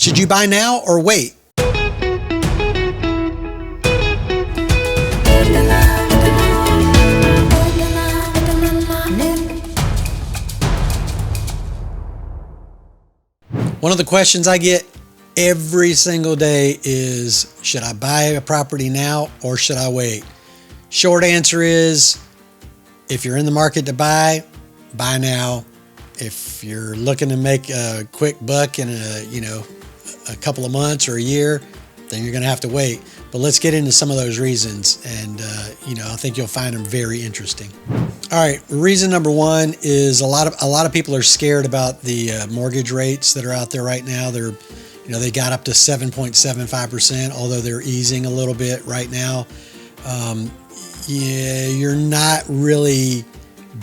Should you buy now or wait? One of the questions I get every single day is, should I buy a property now or should I wait? Short answer is, if you're in the market to buy now. If you're looking to make a quick buck in a couple of months or a year, then you're going to have to wait. But let's get into some of those reasons, and I think you'll find them very interesting. All right, reason number one is a lot of people are scared about the mortgage rates that are out there right now. They got up to 7.75%, although they're easing a little bit right now. You're not really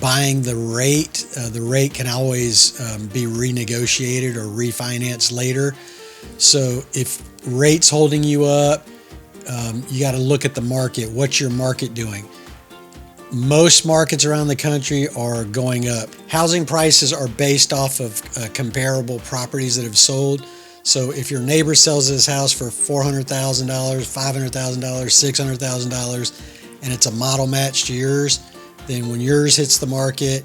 buying the rate. The rate can always be renegotiated or refinanced later. So if rate's holding you up, you got to look at the market. What's your market doing? Most markets around the country are going up. Housing prices are based off of comparable properties that have sold. So if your neighbor sells his house for $400,000, $500,000, $600,000, and it's a model match to yours, then when yours hits the market,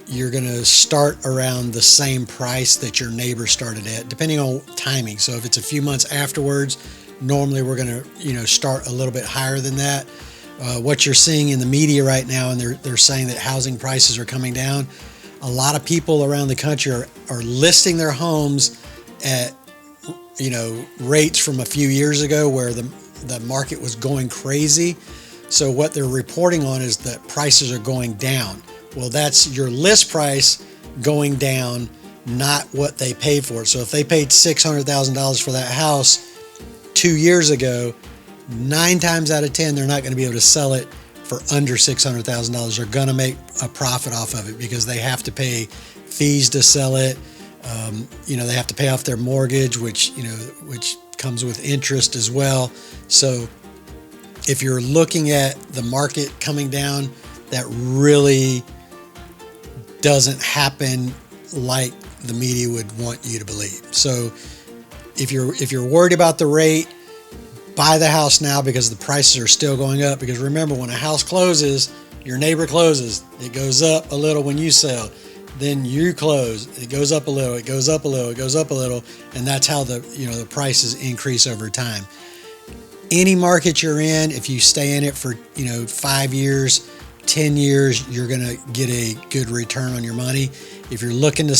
you're going to start around the same price that your neighbor started at, depending on timing. So if it's a few months afterwards, normally we're going to start a little bit higher than that. What you're seeing in the media right now, and they're saying that housing prices are coming down. A lot of people around the country are listing their homes at rates from a few years ago where the market was going crazy. So what they're reporting on is that prices are going down. Well, that's your list price going down, not what they paid for it. So if they paid $600,000 for that house 2 years ago, 9 times out of 10, they're not going to be able to sell it for under $600,000. They're going to make a profit off of it because they have to pay fees to sell it. They have to pay off their mortgage, which comes with interest as well. So if you're looking at the market coming down, that really doesn't happen like the media would want you to believe. So if you're worried about the rate, buy the house now because the prices are still going up. Because remember, when a house closes, your neighbor closes. It goes up a little when you sell. Then you close. It goes up a little. It goes up a little. It goes up a little, and that's how the prices increase over time. Any market you're in, if you stay in it for 5 years, 10 years, you're going to get a good return on your money. If you're looking to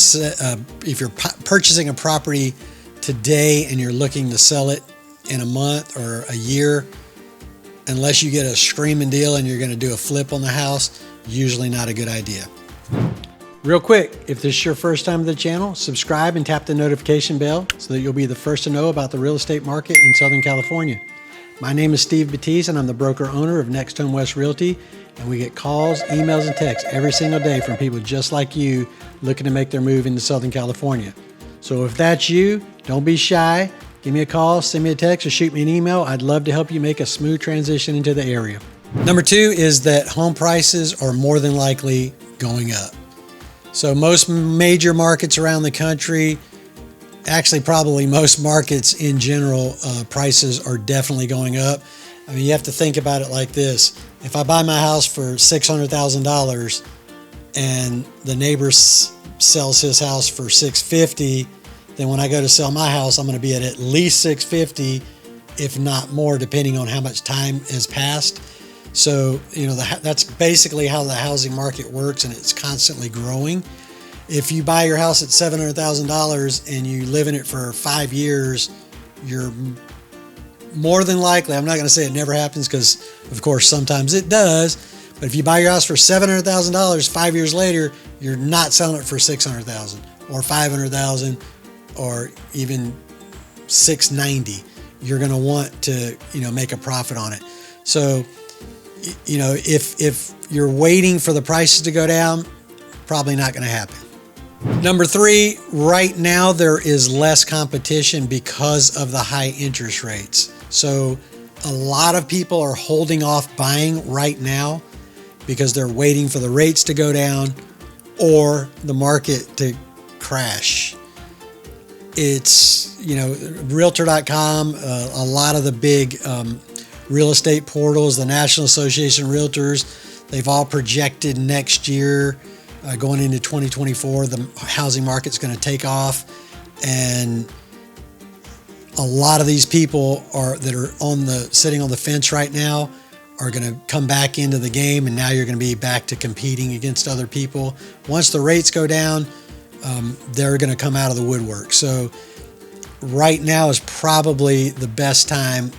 if you're purchasing a property today and you're looking to sell it in a month or a year, unless you get a screaming deal and you're going to do a flip on the house, usually not a good idea. Real quick, if this is your first time to the channel, subscribe and tap the notification bell so that you'll be the first to know about the real estate market in Southern California. My name is Steve Batiz, and I'm the broker-owner of NextHome West Realty, and we get calls, emails, and texts every single day from people just like you looking to make their move into Southern California. So if that's you, don't be shy. Give me a call, send me a text, or shoot me an email. I'd love to help you make a smooth transition into the area. Number two is that home prices are more than likely going up. So most major markets around the country, actually probably most markets in general, prices are definitely going up. I mean, you have to think about it like this. If I buy my house for $600,000 and the neighbor sells his house for $650,000, then when I go to sell my house, I'm going to be at least $650,000, if not more, depending on how much time has passed. So, that's basically how the housing market works, and it's constantly growing. If you buy your house at $700,000 and you live in it for 5 years, you're more than likely, I'm not going to say it never happens because, of course, sometimes it does, but if you buy your house for $700,000, 5 years later, you're not selling it for $600,000 or $500,000 or even $690,000. You're going to want to, make a profit on it. So, if you're waiting for the prices to go down, probably not going to happen. Number three, right now there is less competition because of the high interest rates. So a lot of people are holding off buying right now because they're waiting for the rates to go down or the market to crash. It's, Realtor.com, a lot of the big real estate portals, the National Association of Realtors, they've all projected next year, going into 2024, the housing market's going to take off. And a lot of these people that are sitting on the fence right now are going to come back into the game, and now you're going to be back to competing against other people. Once the rates go down, they're going to come out of the woodwork. So right now is probably the best time.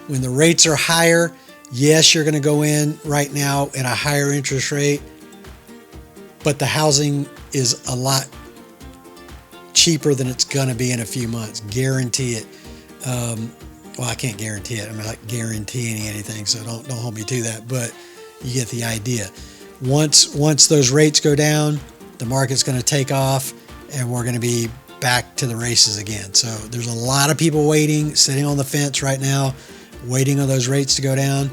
When the rates are higher, yes, you're going to go in right now at a higher interest rate, but the housing is a lot cheaper than it's going to be in a few months. Guarantee it. Well, I can't guarantee it. I'm not guaranteeing anything, so don't hold me to that. But you get the idea. Once those rates go down, the market's going to take off, and we're going to be back to the races again. So there's a lot of people waiting, sitting on the fence right now, waiting on those rates to go down.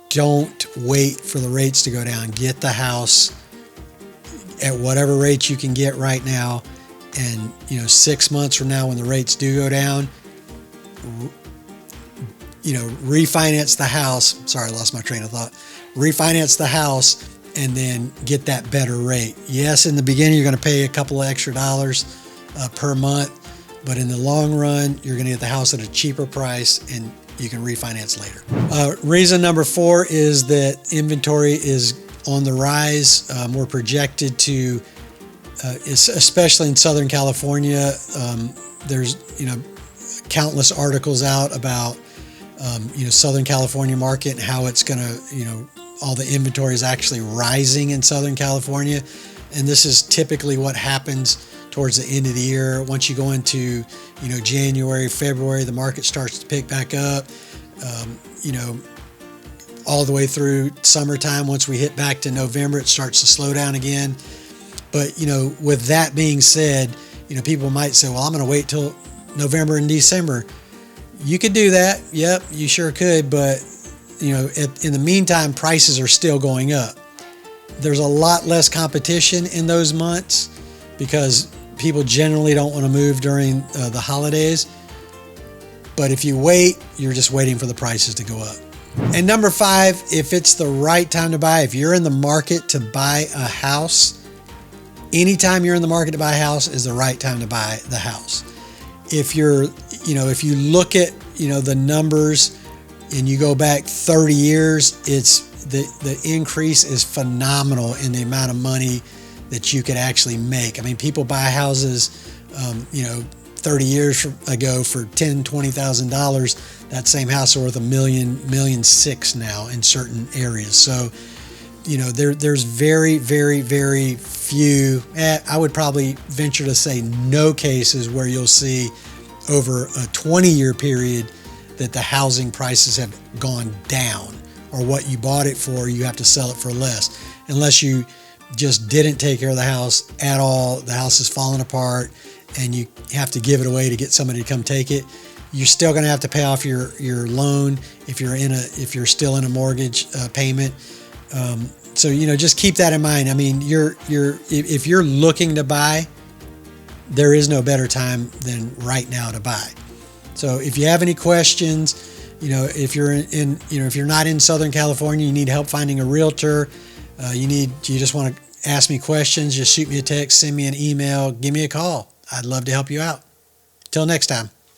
Don't wait for the rates to go down. Get the house at whatever rates you can get right now. And 6 months from now, when the rates do go down, refinance the house. Sorry, I lost my train of thought. Refinance the house and then get that better rate. Yes, in the beginning, you're going to pay a couple of extra dollars per month, but in the long run, you're going to get the house at a cheaper price and you can refinance later. Reason number 4 is that inventory is on the rise. We're projected to, especially in Southern California, there's countless articles out about Southern California market and how it's going to all the inventory is actually rising in Southern California, and this is typically what happens towards the end of the year. Once you go into January, February, the market starts to pick back up. All the way through summertime. Once we hit back to November, it starts to slow down again. But with that being said, people might say, well, I'm going to wait till November and December. You could do that. Yep, you sure could. But in the meantime, prices are still going up. There's a lot less competition in those months because people generally don't want to move during the holidays. But if you wait, you're just waiting for the prices to go up. And number 5, if it's the right time to buy, if you're in the market to buy a house, anytime you're in the market to buy a house is the right time to buy the house. If you look at, the numbers and you go back 30 years, it's the increase is phenomenal in the amount of money that you could actually make. I mean, people buy houses, 30 years ago for $10,000, $20,000. That same house is worth $1 million, $1.6 million now in certain areas. So, there's very, very, very few. I would probably venture to say no cases where you'll see over a 20-year period that the housing prices have gone down, or what you bought it for, you have to sell it for less, unless you just didn't take care of the house at all. The house is falling apart and you have to give it away to get somebody to come take it. You're still going to have to pay off your loan if you're still in a mortgage payment. So just keep that in mind. I mean, if you're looking to buy, there is no better time than right now to buy. So if you have any questions, if you're not in Southern California, you need help finding a realtor, you just want to ask me questions, just shoot me a text, send me an email, give me a call. I'd love to help you out. Till next time.